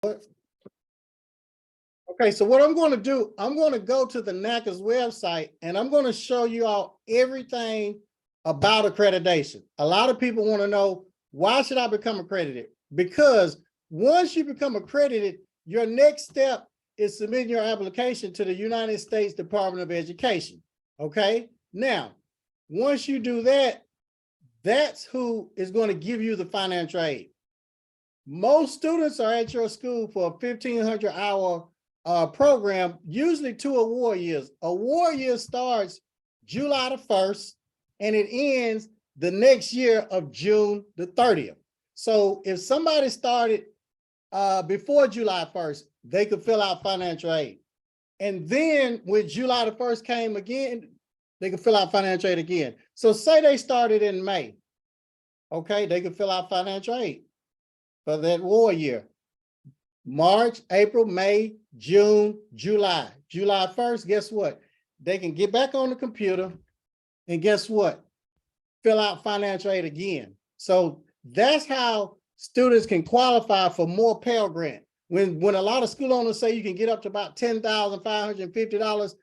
Okay, so what I'm going to do, I'm going to go to the Naccas website and I'm going to show you all everything about accreditation. A lot of people want to know, why should I become accredited? Because once you become accredited, your next step is submitting your application to the United States Department of Education. Okay, now, once you do that, that's who is going to give you the financial aid. Most students are at your school for a 1,500-hour program, usually 2 award years. Award year starts July the 1st and it ends the next year of June the 30th. So if somebody started before July 1st, they could fill out financial aid. And then when July the 1st came again, they could fill out financial aid again. So say they started in May, okay, they could fill out financial aid for that war year. March, April, May, June, July. July 1st, guess what? They can get back on the computer and guess what? Fill out financial aid again. So that's how students can qualify for more Pell Grant. When a lot of school owners say you can get up to about $10,550,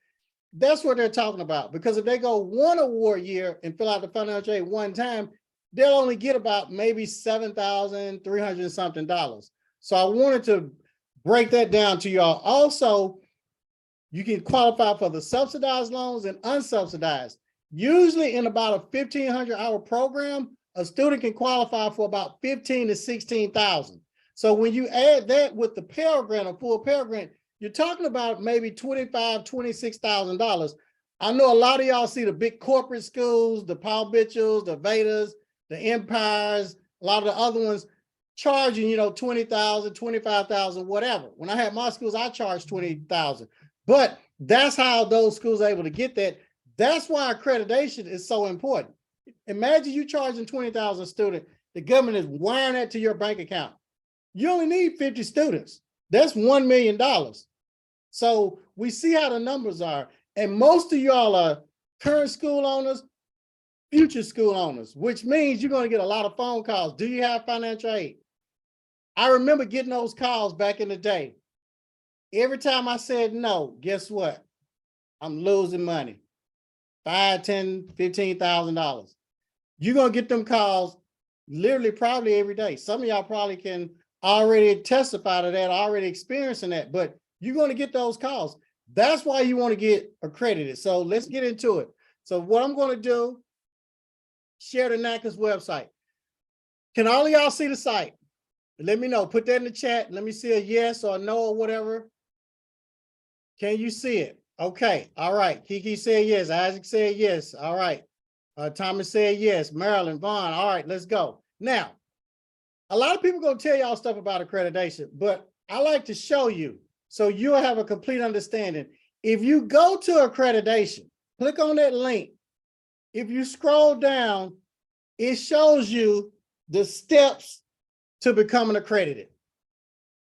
that's what they're talking about. Because if they go one award year and fill out the financial aid one time, they'll only get about maybe $7,300 something. So I wanted to break that down to y'all. Also, you can qualify for the subsidized loans and unsubsidized. Usually in about a 1,500-hour program, a student can qualify for about $15,000 to $16,000. So when you add that with the Pell Grant, a full Pell Grant, you're talking about maybe $25,000, $26,000. I know a lot of y'all see the big corporate schools, the Paul Mitchells, the Vedas, the Empires, a lot of the other ones charging, you know, $20,000, $25,000, whatever. When I had my schools, I charged $20,000. But that's how those schools are able to get that. That's why accreditation is so important. Imagine you charging $20,000 a student. The government is wiring that to your bank account. You only need 50 students. That's $1 million. So we see how the numbers are. And most of y'all are current school owners, future school owners, which means you're going to get a lot of phone calls. Do you have financial aid? I remember getting those calls back in the day. Every time I said no, guess what? I'm losing money. $5,000, $10,000, $15,000. You're going to get them calls literally probably every day. Some of y'all probably can already testify to that, already experiencing that, but you're going to get those calls. That's why you want to get accredited. So let's get into it. So what I'm going to do, share the Naccas website. Can all of y'all see the site? Let me know. Put that in the chat. Let me see a yes or a no or whatever. Can you see it? Okay. All right. Kiki said yes. Isaac said yes. All right. Thomas said yes. Marilyn, Vaughn. All right, let's go. Now, a lot of people going to tell y'all stuff about accreditation, but I like to show you so you'll have a complete understanding. If you go to accreditation, click on that link. If you scroll down, it shows you the steps to becoming accredited.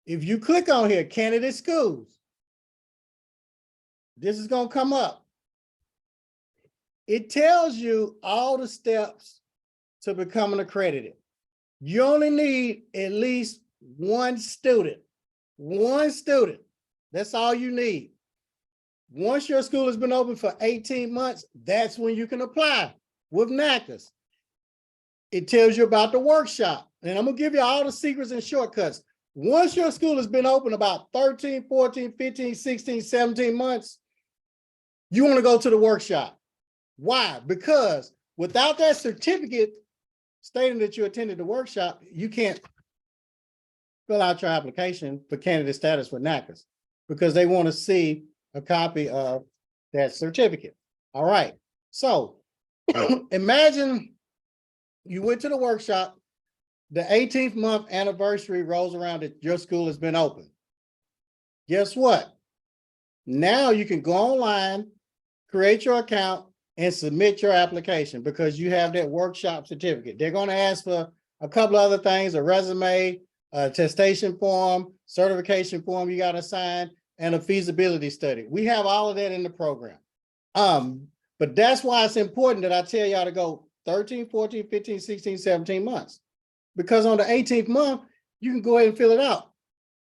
If you click on here, candidate schools, this is going to come up. It tells you all the steps to becoming accredited. You only need at least one student. One student. That's all you need. Once your school has been open for 18 months, that's when you can apply with Naccas. It tells you about the workshop. And I'm going to give you all the secrets and shortcuts. Once your school has been open about 13, 14, 15, 16, 17 months, you want to go to the workshop. Why? Because without that certificate stating that you attended the workshop, you can't fill out your application for candidate status with Naccas because they want to see a copy of that certificate. All right. So imagine you went to the workshop, the 18th month anniversary rolls around that your school has been open. Guess what? Now you can go online, create your account, and submit your application because you have that workshop certificate. They're going to ask for a couple other things, a resume, a attestation form, certification form you got to sign, and a feasibility study. We have all of that in the program. But that's why it's important that I tell y'all to go 13, 14, 15, 16, 17 months. Because on the 18th month, you can go ahead and fill it out.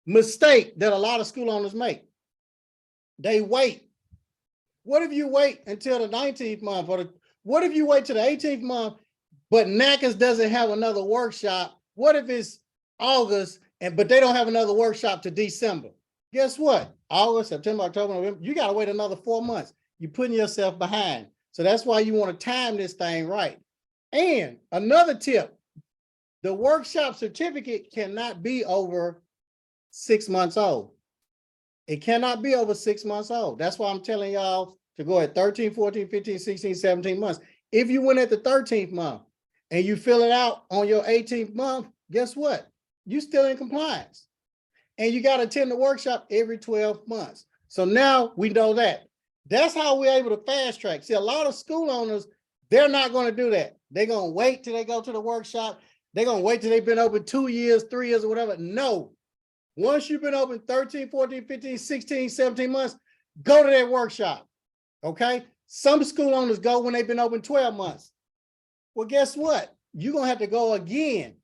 mistake that a lot of school owners make. They wait. What if you wait until the 19th month, or what if you wait till the 18th month, but Naccas doesn't have another workshop? What if it's August but they don't have another workshop to December? Guess what? August, September, October, November, you got to wait another 4 months. You're putting yourself behind. So that's why you want to time this thing right. And another tip, the workshop certificate cannot be over 6 months old. It cannot be over 6 months old. That's why I'm telling y'all to go at 13, 14, 15, 16, 17 months. If you went at the 13th month and you fill it out on your 18th month, guess what? You're still in compliance. And you got to attend the workshop every 12 months. So now we know that. That's how we're able to fast track. See, a lot of school owners, they're not going to do that. They're going to wait till they go to the workshop. They're going to wait till they've been open 2 years, 3 years, or whatever. No. Once you've been open 13, 14, 15, 16, 17 months, go to that workshop. Okay? Some school owners go when they've been open 12 months. Well, guess what? You're going to have to go again.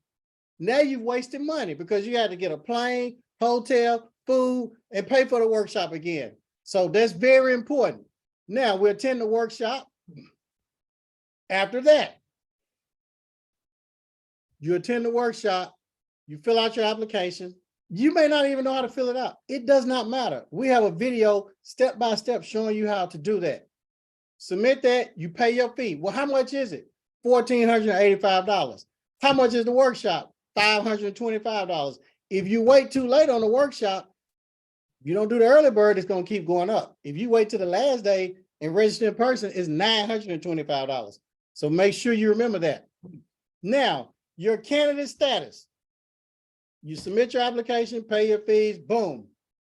Now you've wasted money because you had to get a plane, hotel, food, and pay for the workshop again. So that's very important. Now we attend the workshop. After that, you attend the workshop, you fill out your application. You may not even know how to fill it out. It does not matter. We have a video step-by-step showing you how to do that. Submit that, you pay your fee. Well, how much is it? $1,485. How much is the workshop? $525. If you wait too late on the workshop, you don't do the early bird, it's going to keep going up. If you wait to the last day and register in person, it's $925. So make sure you remember that. Now, your candidate status. You submit your application, pay your fees, boom,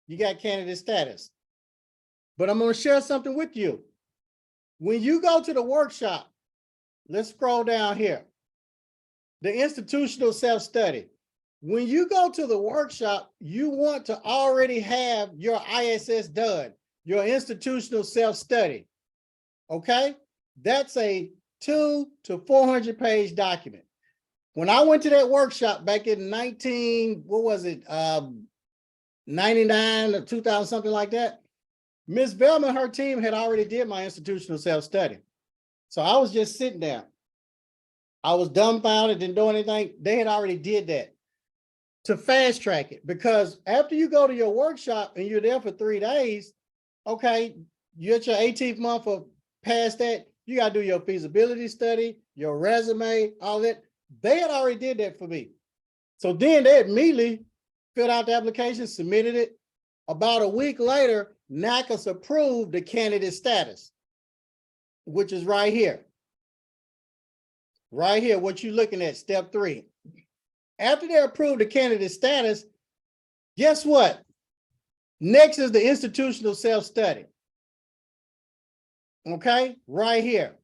you got candidate status. But I'm going to share something with you. When you go to the workshop, let's scroll down here. The institutional self-study. When you go to the workshop, you want to already have your ISS done, your institutional self-study. Okay? That's a 200 to 400 page document. When I went to that workshop back in 99 or 2000, something like that, Ms. Velma and her team had already did my institutional self-study. So I was just sitting there. I was dumbfounded, didn't do anything. They had already did that to fast track it, because after you go to your workshop and you're there for 3 days, okay, you're at your 18th month or past that, you got to do your feasibility study, your resume, all that. They had already did that for me. So then they immediately filled out the application, submitted it. About a week later, Naccas approved the candidate status, which is right here. Right here, what you're looking at, step 3. After they approved the candidate status, guess what? Next is the institutional self-study. Okay, right here.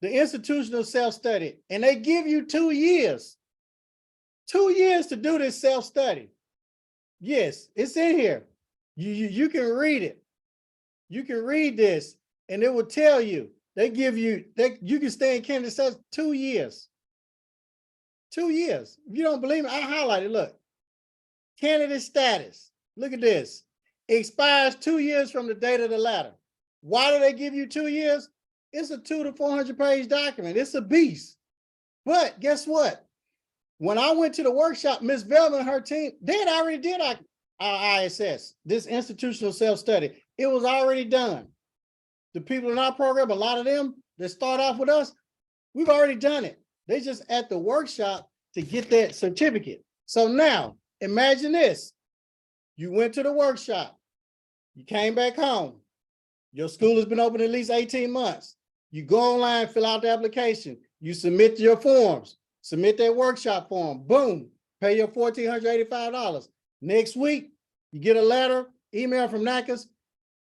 The institutional self-study, and they give you 2 years. 2 years to do this self-study. Yes, it's in here. You can read it. You can read this, and it will tell you. They give you, you can stay in candidate status 2 years. 2 years. If you don't believe me, I highlighted, look. Candidate status. Look at this. Expires 2 years from the date of the letter. Why do they give you 2 years? It's a 200 to 400 page document. It's a beast. But guess what? When I went to the workshop, Ms. Velma and her team, they had already did our ISS, this institutional self-study. It was already done. The people in our program, a lot of them that start off with us, we've already done it. They just at the workshop to get that certificate. So now, imagine this. You went to the workshop. You came back home. Your school has been open at least 18 months. You go online, fill out the application. You submit your forms. Submit that workshop form. Boom. Pay your $1,485. Next week, you get a letter, email from Naccas.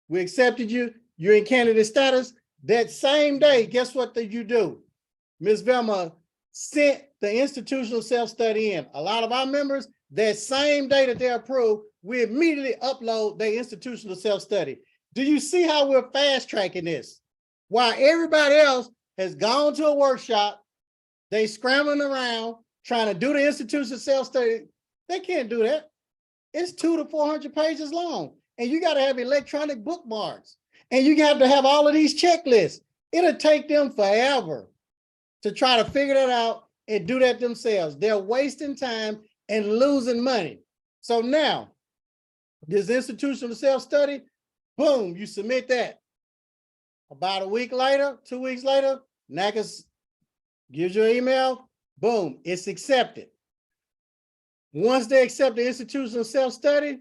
We accepted you. You're in candidate status. That same day, guess what you do? Ms. Velma sent the institutional self-study in. A lot of our members, that same day that they're approved, we immediately upload their institutional self-study. Do you see how we're fast tracking this? While everybody else has gone to a workshop, they scrambling around trying to do the institutional self-study. They can't do that. It's 200 to 400 pages long. And you got to have electronic bookmarks. And you have to have all of these checklists. It'll take them forever to try to figure that out and do that themselves. They're wasting time and losing money. So now, this institutional self-study, boom, you submit that. About a week later, 2 weeks later, Naccas gives you an email, boom, it's accepted. Once they accept the institutional self-study,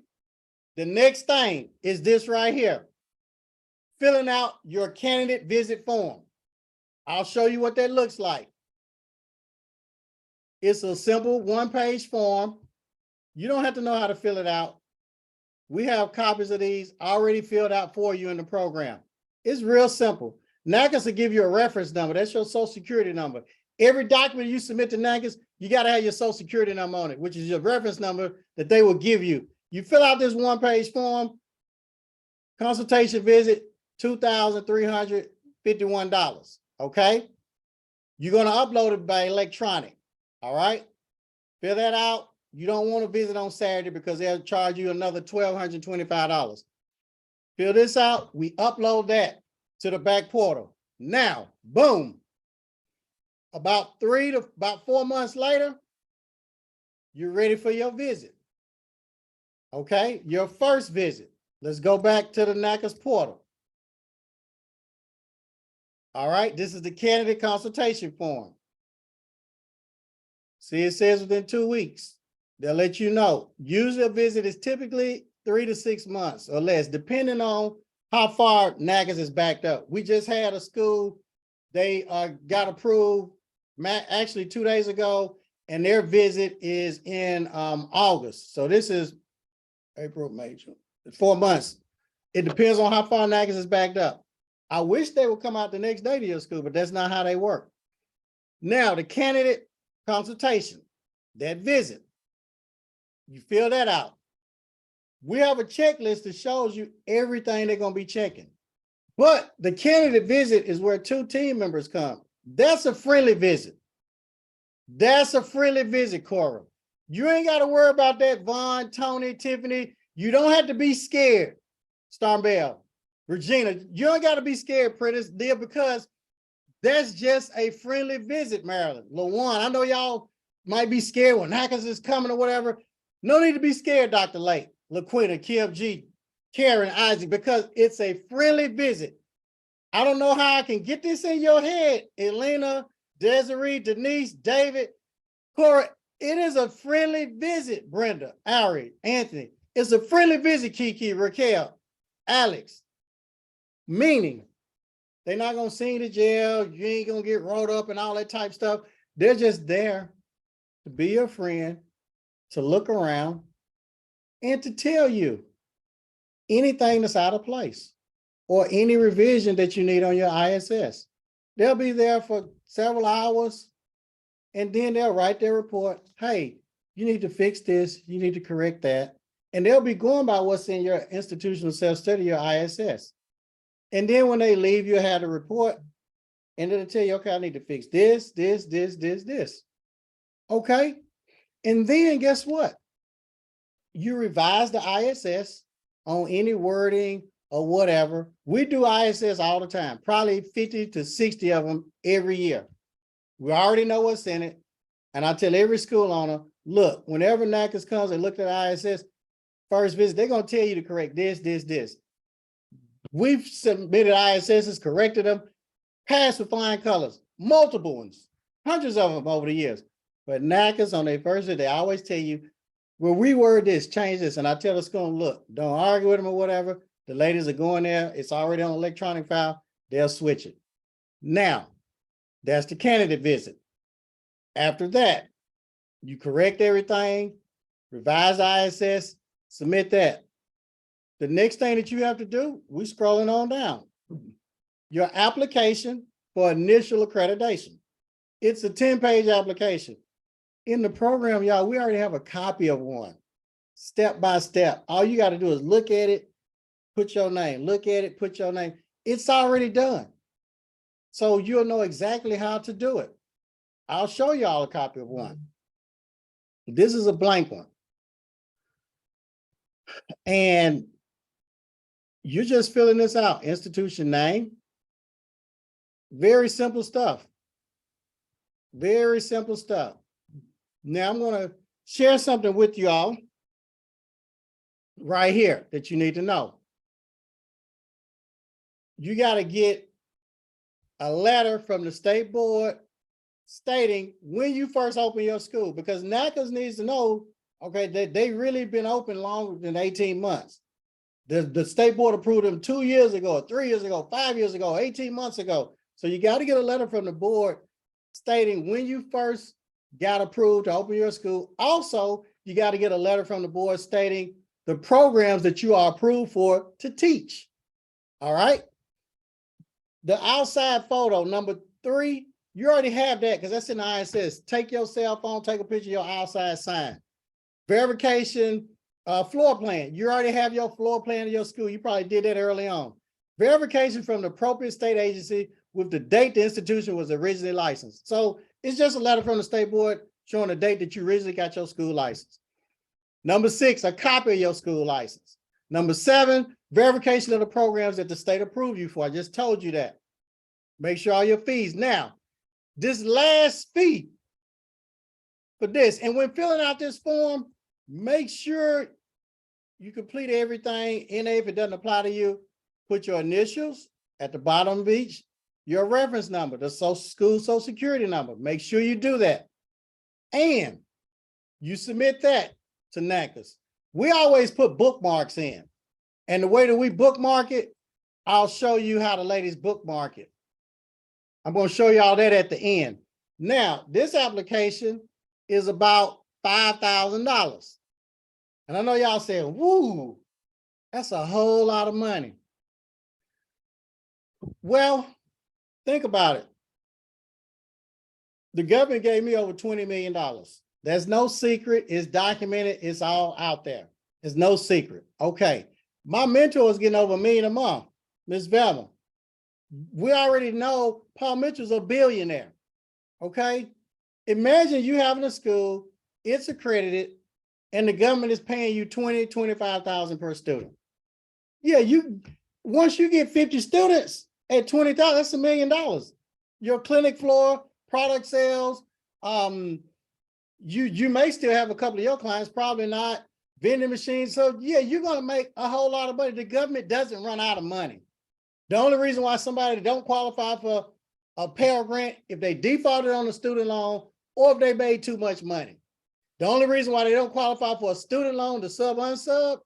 the next thing is this right here, filling out your candidate visit form. I'll show you what that looks like. It's a simple one-page form. You don't have to know how to fill it out. We have copies of these already filled out for you in the program. It's real simple. Naccas will give you a reference number. That's your social security number. Every document you submit to Naccas, you got to have your social security number on it, which is your reference number that they will give you. You fill out this one-page form, consultation visit, $2,351, okay? You're going to upload it by electronic, all right? Fill that out. You don't want to visit on Saturday because they'll charge you another $1,225. Fill this out. We upload that to the back portal. Now, boom. About 4 months later, you're ready for your visit. Okay, your first visit. Let's go back to the Naccas portal. All right, this is the candidate consultation form. See, it says within 2 weeks. They'll let you know. Usually a visit is typically 3 to 6 months or less, depending on how far Naccas is backed up. We just had a school, they got approved actually 2 days ago, and their visit is in August. So this is April, May, June, 4 months. It depends on how far Naccas is backed up. I wish they would come out the next day to your school, but that's not how they work. Now, the candidate consultation, that visit, you fill that out. We have a checklist that shows you everything they're going to be checking. But the candidate visit is where 2 team members come. That's a friendly visit. That's a friendly visit, Cora. You ain't got to worry about that, Vaughn, Tony, Tiffany. You don't have to be scared, Starbell, Regina. You don't got to be scared, Prentice, dear, because that's just a friendly visit, Marilyn. LaJuan, I know y'all might be scared when Naccas is coming or whatever. No need to be scared, Dr. Lake, LaQuita, Kim G, Karen, Isaac, because it's a friendly visit. I don't know how I can get this in your head, Elena, Desiree, Denise, David, Cora. It is a friendly visit, Brenda, Ari, Anthony. It's a friendly visit, Kiki, Raquel, Alex. Meaning, they're not going to send you to jail. You ain't going to get rolled up and all that type of stuff. They're just there to be your friend, to look around, and to tell you anything that's out of place or any revision that you need on your ISS. They'll be there for several hours, and then they'll write their report. Hey, you need to fix this. You need to correct that. And they'll be going by what's in your institutional self-study, your ISS. And then when they leave, you'll have the report, and it'll tell you, okay, I need to fix this, this, this, this, this. Okay? And then guess what? You revise the ISS on any wording or whatever. We do ISS all the time, probably 50 to 60 of them every year. We already know what's in it. And I tell every school owner, look, whenever Naccas comes and look at ISS, first visit, they're going to tell you to correct this, this, this. We've submitted ISSs, corrected them, passed with flying colors, multiple ones, hundreds of them over the years. But Naccas on their first visit, they always tell you, well, reword this, change this. And I tell the school, look, don't argue with them or whatever. The ladies are going there. It's already on electronic file. They'll switch it. Now, that's the candidate visit. After that, you correct everything, revise ISS, submit that. The next thing that you have to do, we're scrolling on down. Your application for initial accreditation. It's a 10-page application. In the program, y'all, we already have a copy of one, step by step. All you got to do is look at it, put your name, look at it, put your name. It's already done. So you'll know exactly how to do it. I'll show y'all a copy of one. This is a blank one. And you're just filling this out. Institution name. Very simple stuff. Very simple stuff. Now I'm going to share something with y'all right here that you need to know. You got to get a letter from the state board stating when you first open your school, because Naccas needs to know, okay, that they really been open longer than 18 months. The state board approved them 2 years ago, 3 years ago, 5 years ago, 18 months ago. So you got to get a letter from the board stating when you first got approved to open your school. Also, you got to get a letter from the board stating the programs that you are approved for to teach. All right. The outside photo, number 3, you already have that because that's in the ISS. Take your cell phone, take a picture of your outside sign. Verification, floor plan. You already have your floor plan of your school. You probably did that early on. Verification from the appropriate state agency with the date the institution was originally licensed. So it's just a letter from the state board showing the date that you originally got your school license. Number 6, a copy of your school license. Number 7, verification of the programs that the state approved you for. I just told you that. Make sure all your fees. Now, this last fee for this, and when filling out this form, make sure you complete everything. NA, if it doesn't apply to you, put your initials at the bottom of each, your reference number, the school social security number. Make sure you do that. And you submit that to Naccas. We always put bookmarks in. And the way that we bookmark it, I'll show you how the ladies bookmark it. I'm going to show you all that at the end. Now, this application is about $5,000. And I know y'all saying, woo, that's a whole lot of money. Well, think about it. The government gave me over $20 million. There's no secret. It's documented. It's all out there. It's no secret. Okay. My mentor is getting over $1 million a month, Ms. Velma. We already know Paul Mitchell's a billionaire. Okay. Imagine you having a school, it's accredited, and the government is paying you $20,000, $25,000 per student. Yeah, once you get 50 students at $20,000, that's $1 million. Your clinic floor, product sales, you may still have a couple of your clients, probably not, vending machines. So yeah, you're gonna make a whole lot of money. The government doesn't run out of money. The only reason why somebody don't qualify for a Pell Grant, if they defaulted on a student loan or if they made too much money. The only reason why they don't qualify for a student loan, the sub-unsub,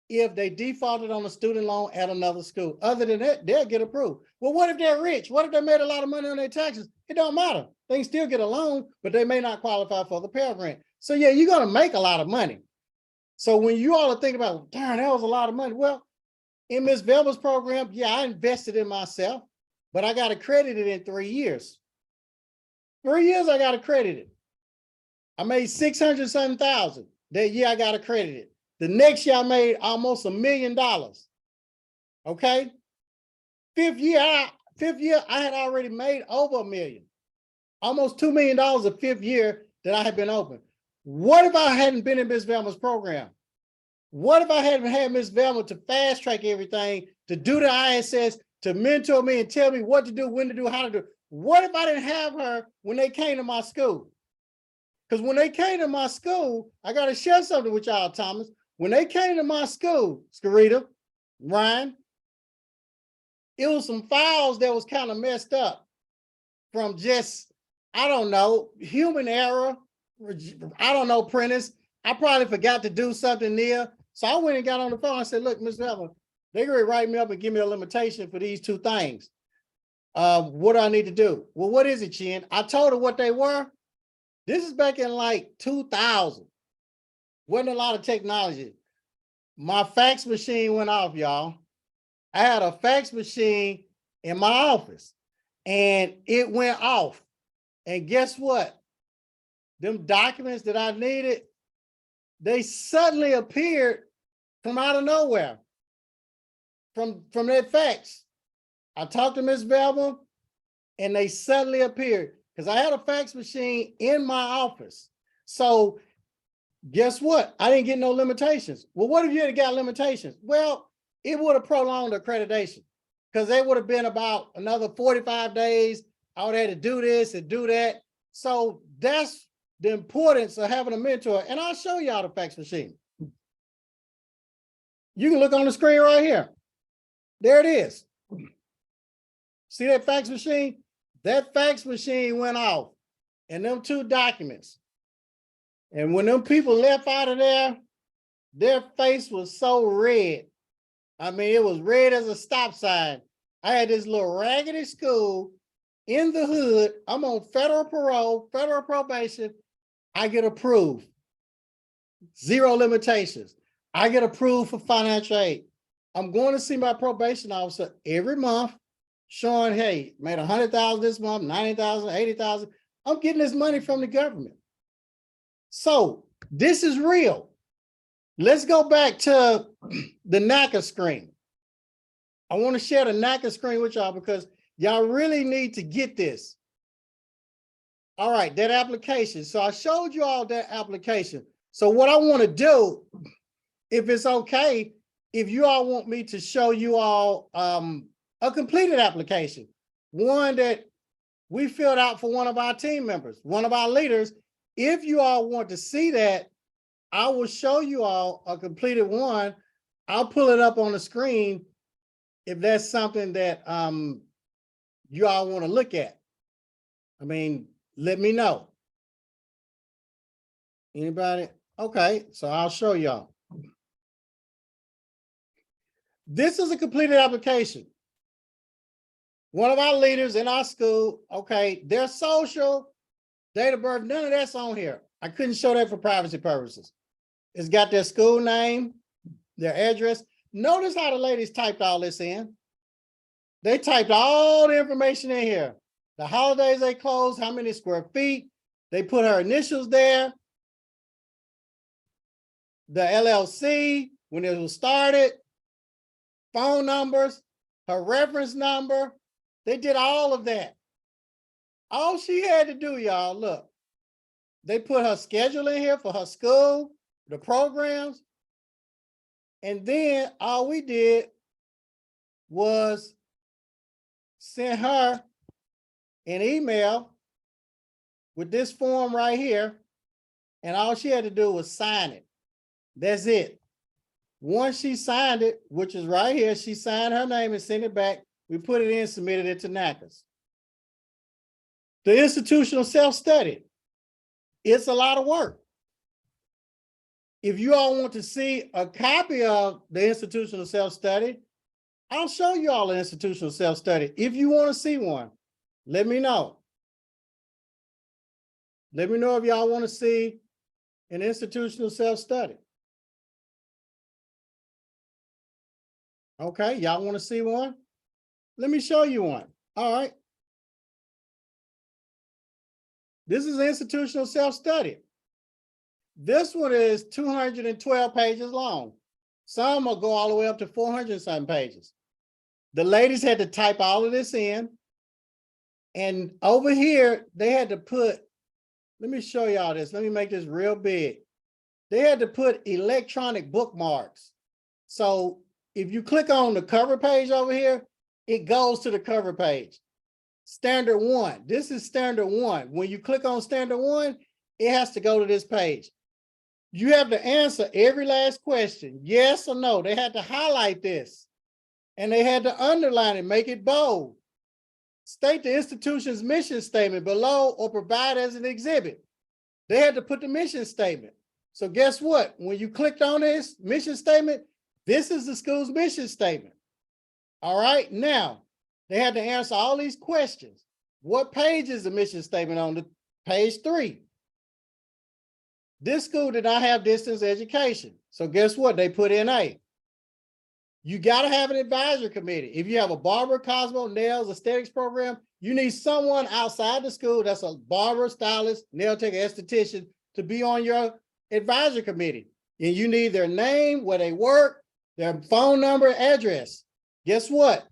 if they defaulted on a student loan at another school. Other than that, they'll get approved. Well, what if they're rich? What if they made a lot of money on their taxes? It don't matter. They can still get a loan, but they may not qualify for the Pell Grant. So yeah, you're gonna make a lot of money. So when you all are thinking about, darn, that was a lot of money. Well, in Ms. Velma's program, yeah, I invested in myself, but I got accredited in 3 years. 3 years I got accredited. I made 600-something thousand. That year I got accredited. The next year I made almost $1 million. Okay. Fifth year I had already made over $1 million. Almost $2 million the fifth year that I had been open. What if I hadn't been in Ms. Velma's program? What if I hadn't had Ms. Velma to fast track everything, to do the ISS, to mentor me and tell me what to do, when to do, how to do? What if I didn't have her when they came to my school? Because when they came to my school, I got to share something with y'all, Thomas. When they came to my school, Scarita, Ryan, it was some files that was kind of messed up from just, I don't know, human error. I don't know, Prentice. I probably forgot to do something there. So I went and got on the phone and said, look, Ms. Velma, they're going to write me up and give me a limitation for these 2 things. What do I need to do? Well, what is it, Chin? I told her what they were. This is back in like 2000. Wasn't a lot of technology. My fax machine went off, y'all. I had a fax machine in my office and it went off. And guess what? Them documents that I needed, they suddenly appeared from out of nowhere, from that fax. I talked to Ms. Velma and they suddenly appeared because I had a fax machine in my office. So Guess what? I didn't get no limitations. Well, what if you had got limitations? Well, it would have prolonged the accreditation because they would have been about another 45 days. I would have had to do this and do that. So that's the importance of having a mentor. And I'll show y'all the fax machine. You can look on the screen right here. There it is. See that fax machine? That fax machine went off and them 2 documents. And when them people left out of there, their face was so red. I mean, it was red as a stop sign. I had this little raggedy school in the hood. I'm on federal parole, federal probation. I get approved. 0 limitations. I get approved for financial aid. I'm going to see my probation officer every month, showing, hey, made 100,000 this month, 90,000, 80,000. I'm getting this money from the government. So this is real. Let's go back to the Naccas screen. I want to share the Naccas screen with y'all because y'all really need to get this. All right, that application. So I showed you all that application. So what I want to do, if it's okay, if you all want me to show you all a completed application, one that we filled out for one of our team members, one of our leaders. If you all want to see that, I will show you all a completed one. I'll pull it up on the screen if that's something that you all want to look at. I mean, let me know. Anybody? Okay, so I'll show y'all. This is a completed application. One of our leaders in our school, okay, their social, date of birth, none of that's on here. I couldn't show that for privacy purposes. It's got their school name, their address. Notice how the ladies typed all this in. They typed all the information in here. The holidays they closed, how many square feet. They put her initials there. The LLC, when it was started, phone numbers, her reference number. They did all of that. All she had to do, y'all, look, they put her schedule in here for her school, the programs, and then all we did was send her an email with this form right here, and all she had to do was sign it. That's it. Once she signed it, which is right here, she signed her name and sent it back. We put it in, submitted it to Naccas. The institutional self-study, it's a lot of work. If you all want to see a copy of the institutional self-study, I'll show you all the institutional self-study. If you want to see one, let me know. Let me know if y'all want to see an institutional self-study. Okay, y'all want to see one? Let me show you one. All right. This is institutional self-study. This one is 212 pages long. Some will go all the way up to 400 something pages. The ladies had to type all of this in. And over here, they had to put, let me show y'all this. Let me make this real big. They had to put electronic bookmarks. So if you click on the cover page over here, it goes to the cover page. Standard 1. This is standard 1. When you click on standard 1, it has to go to this page. You have to answer every last question, yes or no. They had to highlight this, and they had to underline it, make it bold. State the institution's mission statement below or provide as an exhibit. They had to put the mission statement. So guess what? When you clicked on this mission statement, this is the school's mission statement. All right, now they had to answer all these questions. What page is the mission statement on? The page 3. This school did not have distance education. So guess what? They put in A. You got to have an advisory committee. If you have a barber, Cosmo, nails, aesthetics program, you need someone outside the school that's a barber, stylist, nail tech, esthetician to be on your advisory committee. And you need their name, where they work, their phone number, address. Guess what?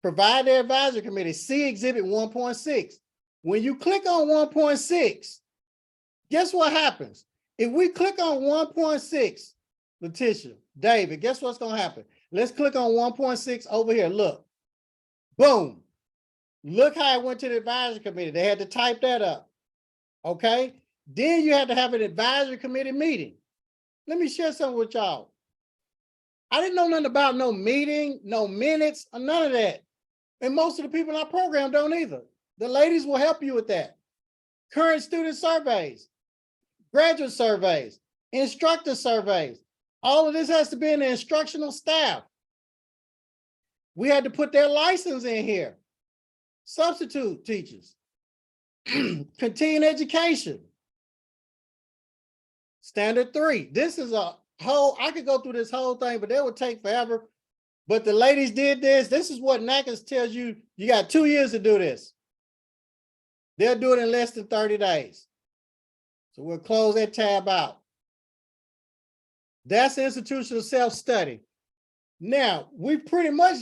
Provide their advisory committee. See exhibit 1.6. When you click on 1.6, guess what happens? If we click on 1.6, Letitia, David, guess what's going to happen? Let's click on 1.6 over here. Look, boom. Look how it went to the advisory committee. They had to type that up. Okay. Then you had to have an advisory committee meeting. Let me share something with y'all. I didn't know nothing about no meeting, no minutes, or none of that. And most of the people in our program don't either. The ladies will help you with that. Current student surveys, graduate surveys, instructor surveys. All of this has to be in the instructional staff. We had to put their license in here. Substitute teachers, continuing education, standard 3. This is a whole, I could go through this whole thing, but that would take forever. But the ladies did this. This is what Naccas tells you. You got 2 years to do this. They'll do it in less than 30 days. So we'll close that tab out. That's institutional self-study. Now, we pretty much,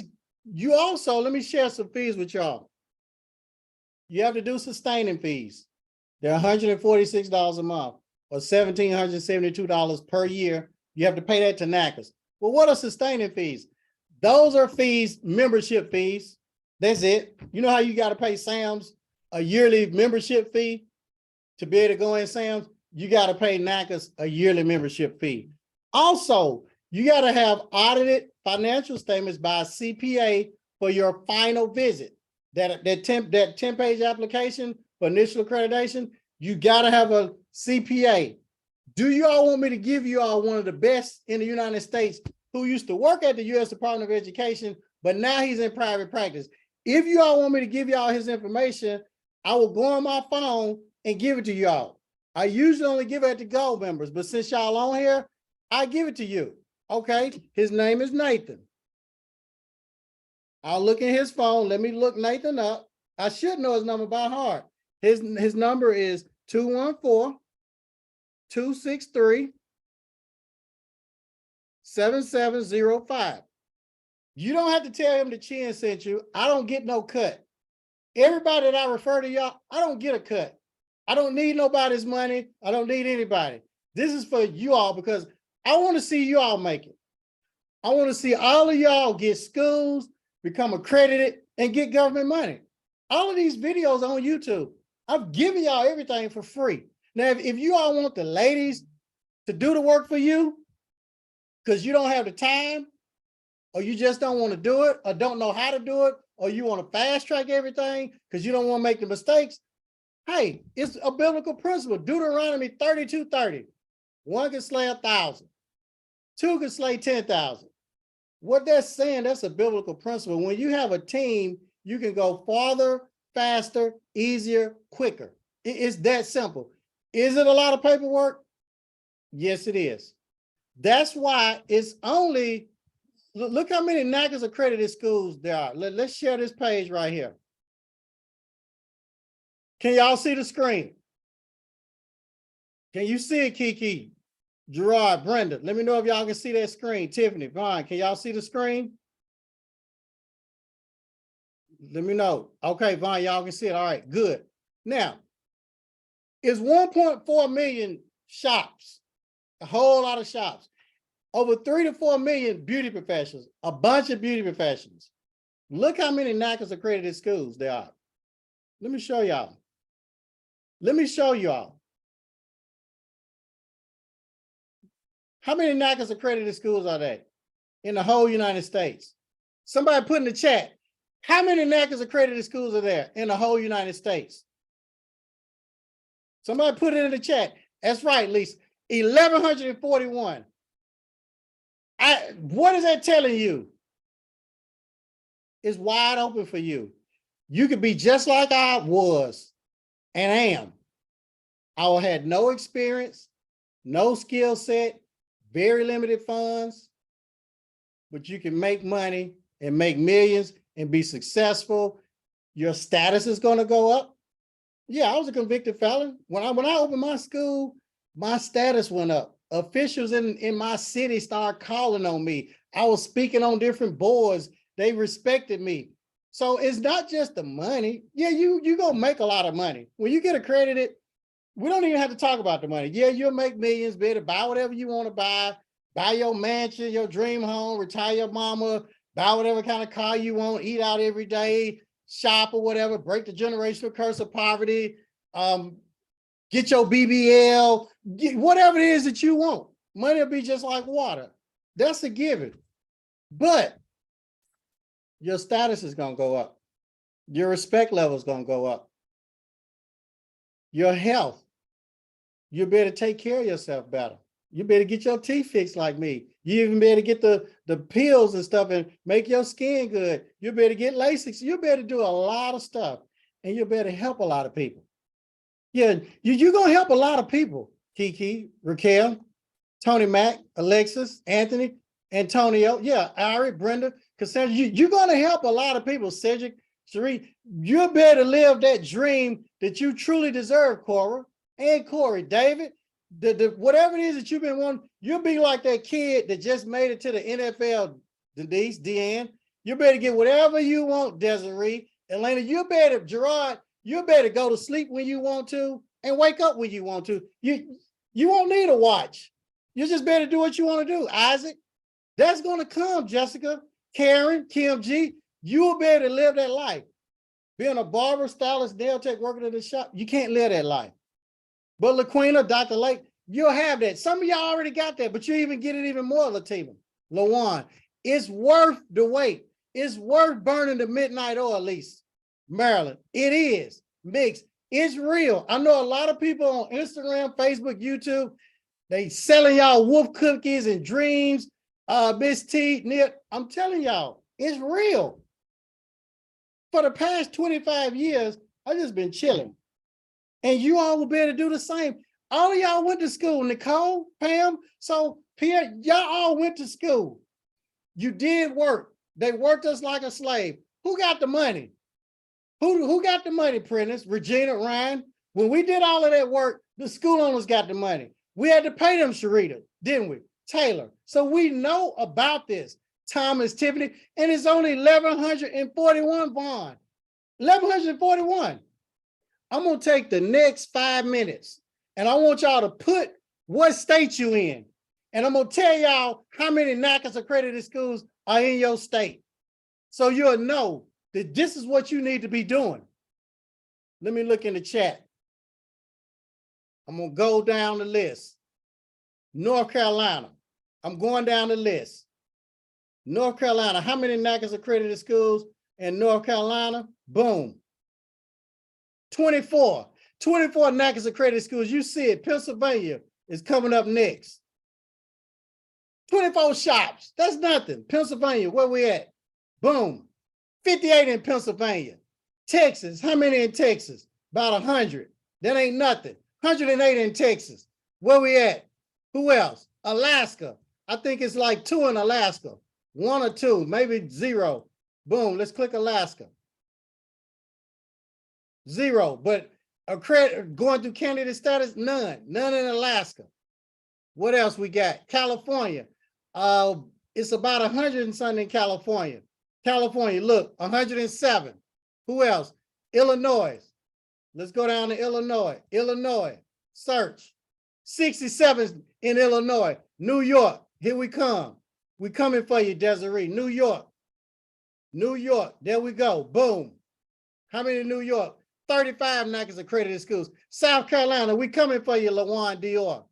you also, let me share some fees with y'all. You have to do sustaining fees. They're $146 a month or $1,772 per year. You have to pay that to Naccas. Well, what are sustaining fees? Those are fees, membership fees. That's it. You know how you got to pay Sam's a yearly membership fee to be able to go in Sam's? You got to pay Naccas a yearly membership fee. Also, you got to have audited financial statements by a CPA for your final visit. That 10-page application for initial accreditation, you got to have a CPA. Do you all want me to give you all one of the best in the United States who used to work at the U.S. Department of Education, but now he's in private practice? If you all want me to give y'all his information, I will go on my phone and give it to y'all. I usually only give it to gold members, but since y'all on here, I give it to you. Okay, his name is Nathan. I'll look in his phone. Let me look Nathan up. I should know his number by heart. His number is 214-263-7705. You don't have to tell him the Chin sent you. I don't get no cut. Everybody that I refer to y'all, I don't get a cut. I don't need nobody's money. I don't need anybody. This is for you all because I want to see you all make it. I want to see all of y'all get schools, become accredited, and get government money. All of these videos on YouTube, I've given y'all everything for free. Now, if you all want the ladies to do the work for you because you don't have the time, or you just don't want to do it, or don't know how to do it, or you want to fast track everything because you don't want to make the mistakes, hey, it's a biblical principle. Deuteronomy 32:30. 1 can slay 1,000. 2 can slay 10,000. What that's saying, that's a biblical principle. When you have a team, you can go farther, faster, easier, quicker. It's that simple. Is it a lot of paperwork? Yes, it is. That's why it's only, look how many Naccas accredited schools there are. Let's share this page right here. Can y'all see the screen? Can you see it, Kiki? Gerard, Brenda, let me know if y'all can see that screen. Tiffany, Vaughn, can y'all see the screen? Let me know. Okay, Vaughn, y'all can see it. All right, good. Now, it's 1.4 million shops, a whole lot of shops. Over 3 to 4 million beauty professionals, a bunch of beauty professionals. Look how many Naccas accredited schools there are. Let me show y'all. Let me show y'all. How many Naccas accredited schools are there in the whole United States? Somebody put in the chat, how many Naccas accredited schools are there in the whole United States? Somebody put it in the chat. That's right, Lisa. 1,141. What is that telling you? It's wide open for you. You could be just like I was and am. I had no experience, no skill set, very limited funds, but you can make money and make millions and be successful. Your status is going to go up. Yeah, I was a convicted felon. When I opened my school, my status went up. Officials in my city started calling on me. I was speaking on different boards. They respected me. So it's not just the money. Yeah, you gonna make a lot of money. When you get accredited, We don't even have to talk about the money. Yeah, you'll make millions, better buy whatever you want to buy your mansion, your dream home, retire your mama, buy whatever kind of car you want, eat out every day, shop or whatever, break the generational curse of poverty, get your BBL, get whatever it is that you want. Money will be just like water. That's a given. But your status is going to go up. Your respect level is going to go up. Your health, you better take care of yourself better. You better get your teeth fixed like me. You even better get the pills and stuff and make your skin good. You better get LASIK. You better do a lot of stuff, and you better help a lot of people. Yeah, you're going to help a lot of people. Kiki, Raquel, Tony Mac, Alexis, Anthony, Antonio. Yeah, Ari, Brenda, Cassandra. You're going to help a lot of people. Cedric, Cherie, you better live that dream that you truly deserve, Cora and Corey, David. Whatever it is that you've been wanting, you'll be like that kid that just made it to the NFL, Denise, Deanne. You better get whatever you want, Desiree. Elena, you better, Gerard, you better go to sleep when you want to and wake up when you want to. You won't need a watch. You just better do what you want to do. Isaac, that's going to come, Jessica, Karen, Kim G. You will be able to live that life. Being a barber, stylist, nail tech, working in the shop, you can't live that life. But LaQuina, Dr. Lake, you'll have that. Some of y'all already got that, but you even get it even more, Latina. Lawan, it's worth the wait. It's worth burning the midnight oil, at least. Maryland, it is. Mixed. It's real. I know a lot of people on Instagram, Facebook, YouTube, they selling y'all wolf cookies and dreams. Miss T, Nip, I'm telling y'all, it's real. For the past 25 years, I've just been chilling. And you all will be able to do the same. All of y'all went to school, Nicole, Pam, so Pierre, y'all all went to school. You did work. They worked us like a slave. Who got the money? Who got the money, Prentice? Regina, Ryan? When we did all of that work, the school owners got the money. We had to pay them, Sharita, didn't we? Taylor. So we know about this. Thomas, Tiffany, and it's only 1,141 bond. 1,141. I'm going to take the next 5 minutes and I want y'all to put what state you in. And I'm going to tell y'all how many Naccas Accredited schools are in your state. So you'll know that this is what you need to be doing. Let me look in the chat. I'm going to go down the list. North Carolina. I'm going down the list. North Carolina. How many Naccas Accredited schools in North Carolina? Boom. 24 Naccas Accredited schools. You see it. Pennsylvania is coming up next. 24 shops. That's nothing. Pennsylvania, where we at? Boom. 58 in Pennsylvania. Texas, how many in Texas? About 100. That ain't nothing. 108 in Texas. Where we at? Who else? Alaska. I think it's like 2 in Alaska. 1 or 2, maybe 0. Boom, let's click Alaska. 0, but going through candidate status, none in Alaska. What else we got? California. It's about 100 and something in California. California, look, 107. Who else? Illinois. Let's go down to Illinois. Illinois, search. 67 in Illinois. New York, here we come. We coming for you, Desiree. New York. New York, there we go. Boom. How many in New York? 35 Naccas Accredited schools. South Carolina, we coming for you, Lawan Dior.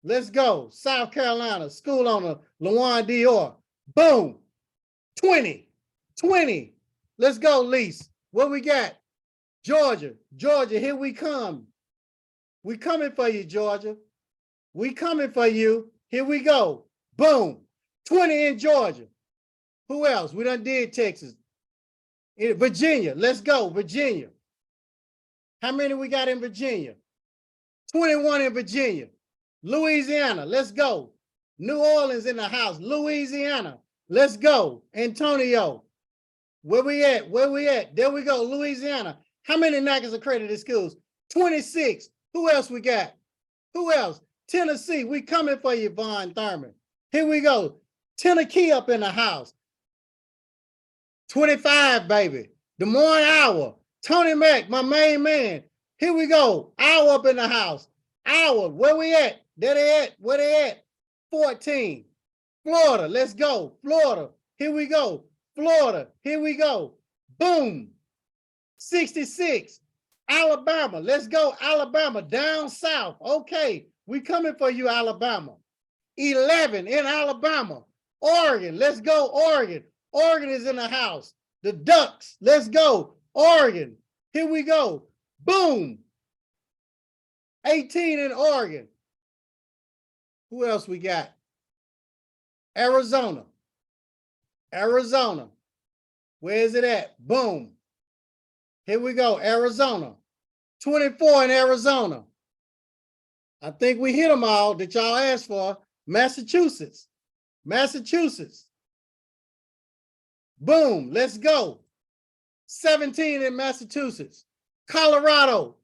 Let's go. South Carolina, school owner, Lawan Dior. Boom. 20. Let's go, Lise. What we got? Georgia, here we come. We coming for you, Georgia. We coming for you. Here we go. Boom. 20 in Georgia. Who else? We done did Texas. In Virginia, let's go, Virginia. How many we got in Virginia? 21 in Virginia. Louisiana, let's go. New Orleans in the house. Louisiana, let's go. Antonio, where we at? There we go, Louisiana. How many Naccas Accredited schools? 26. Who else we got? Who else? Tennessee, we coming for you, Von Thurman. Here we go. Tennessee up in the house. 25, baby. Des Moines, Iowa. Tony Mack, my main man. Here we go. Iowa up in the house. Iowa, where we at? There they at. Where they at? 14. Florida, let's go. Florida, here we go. Florida, here we go. Boom. 66. Alabama, let's go. Alabama, down south. Okay, we coming for you, Alabama. 11 in Alabama. Oregon, let's go, Oregon. Oregon is in the house. The Ducks, let's go. Oregon, here we go. Boom. 18 in Oregon. Who else we got? Arizona. Arizona. Where is it at? Boom. Here we go, Arizona. 24 in Arizona. I think we hit them all that y'all asked for. Massachusetts. Massachusetts. Boom, let's go. 17 in Massachusetts. Colorado.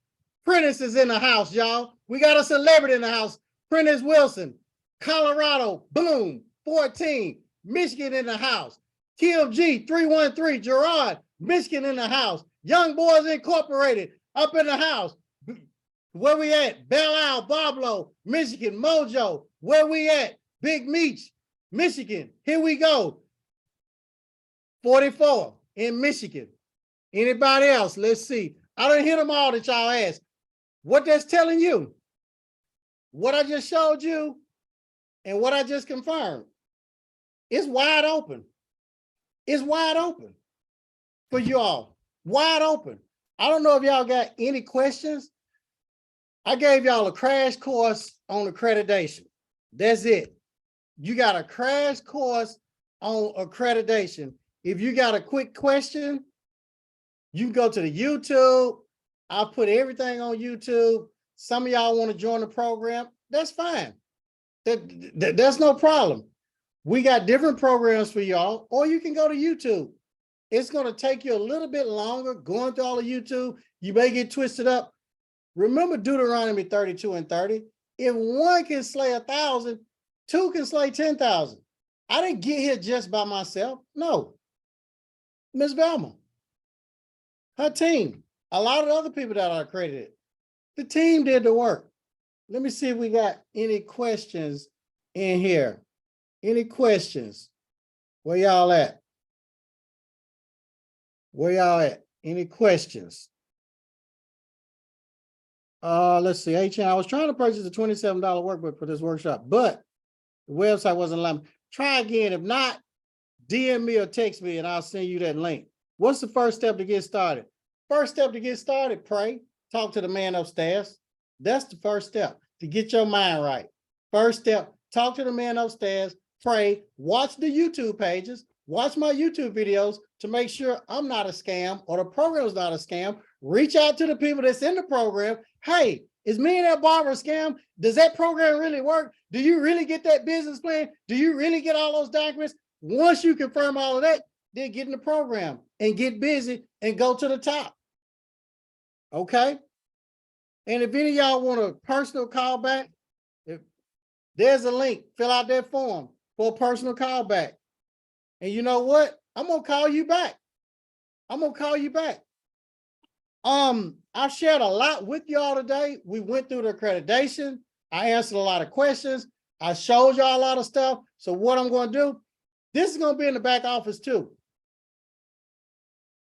Prentice is in the house, y'all. We got a celebrity in the house. Prentice Wilson. Colorado, boom, 14. Michigan in the house. Kim G, 313. Gerard, Michigan in the house. Young Boys Incorporated up in the house. Where we at? Belle Isle, Boblo, Michigan. Mojo, where we at? Big Meech, Michigan. Here we go. 44 in Michigan. Anybody else? Let's see. I done hit them all that y'all asked. What that's telling you, what I just showed you, and what I just confirmed, it's wide open. It's wide open for you all. Wide open. I don't know if y'all got any questions. I gave y'all a crash course on accreditation. That's it. You got a crash course on accreditation. If you got a quick question, you can go to the YouTube. I'll put everything on YouTube. Some of y'all want to join the program. That's fine. That's no problem. We got different programs for y'all, or you can go to YouTube. It's going to take you a little bit longer going through all of YouTube. You may get twisted up. Remember Deuteronomy 32 and 30. If one can slay 1,000, two can slay 10,000. I didn't get here just by myself. No. Ms. Velma, her team, a lot of other people that are accredited. The team did the work. Let me see if we got any questions in here. Any questions? Where y'all at? Where y'all at? Any questions? Let's see. HN, I was trying to purchase a $27 workbook for this workshop, but the website wasn't allowing me. Try again. If not, DM me or text me and I'll send you that link. What's the first step to get started? First step to get started, pray. Talk to the man upstairs. That's the first step to get your mind right. First step, talk to the man upstairs, pray, watch the YouTube pages, watch my YouTube videos to make sure I'm not a scam or the program's not a scam. Reach out to the people that's in the program. Hey, is Millionaire Barber a scam? Does that program really work? Do you really get that business plan? Do you really get all those documents? Once you confirm all of that, then get in the program and get busy and go to the top. Okay? And if any of y'all want a personal call back, there's a link. Fill out that form for a personal call back. And you know what? I'm going to call you back. I'm going to call you back. I've shared a lot with y'all today. We went through the accreditation. I answered a lot of questions. I showed y'all a lot of stuff. So what I'm going to do, this is going to be in the back office too.